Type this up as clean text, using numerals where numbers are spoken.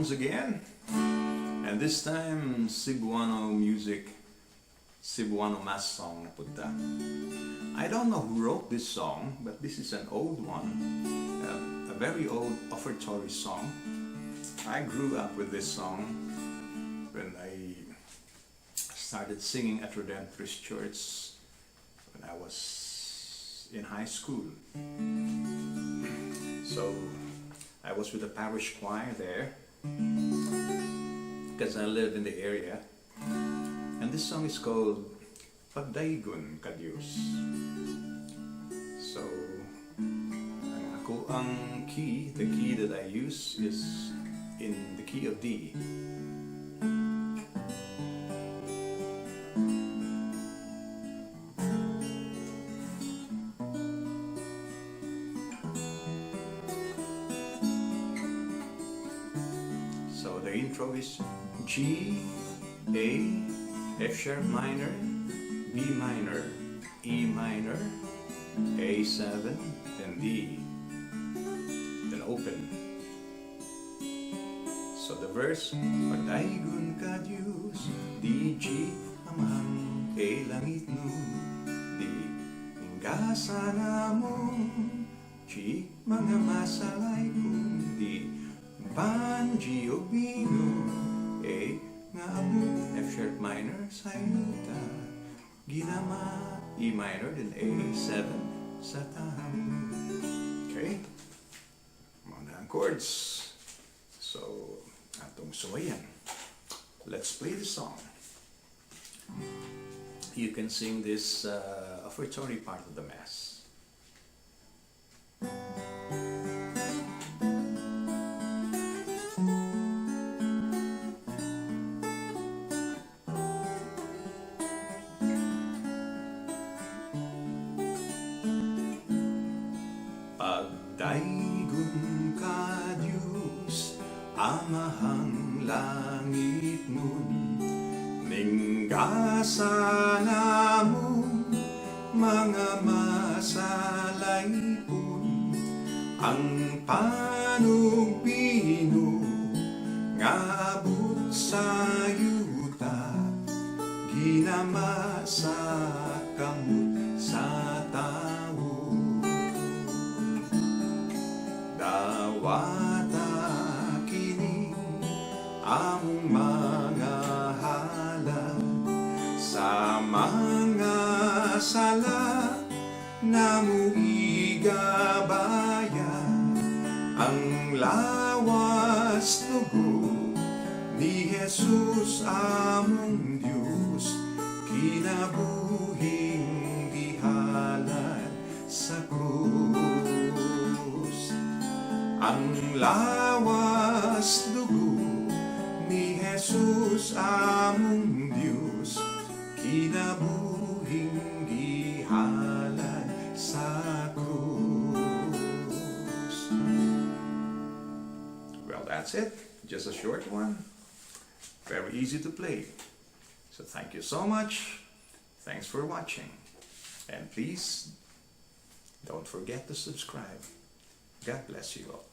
songs again, and this time Cebuano music, Cebuano mass song na punta. I don't know who wrote this song, but this is an old one, a very old offertory song. I grew up with this song when I started singing at Redemptorist Church when I was in high school. So I was with the parish choir there because I live in the area, and this song is called Pagdaygon, Dios. So ang key, the key that I use is in the key of D. So the intro is G, A, F sharp minor, B minor, E minor, A7, then D, then open. So the verse, Pagdaygon ka Diyos, D, G, amang, A, langit nun, D, ingasa na mo, G, mga masalay kong, D, Ban, G, o, bino, A, nga abot, F sharp minor, sayuta, ginama, E minor, then A7, sa tao. Okay? Mga ang chords. So, atong suwayan. Let's play the song. You can sing this offertory part of the Mass. Pagdaygon ka Diyos, amahang langit nun, ninggasa na mo, mga masalay pun, ang panugbino, ngabot sa yuta, ginama sa kamot sa tao. Dawata kini among mga halag sa mga sala namo igabayan, ang lawas dugo ni Jesus among Diyos, kinabuhing gihalad sa krus. Ang lawas dugo ni Jesus among Diyos, kinabuhing gihalad sa krus. Well, that's it. Just a short one. Very easy to play. So thank you so much. Thanks for watching. And please don't forget to subscribe. God bless you all.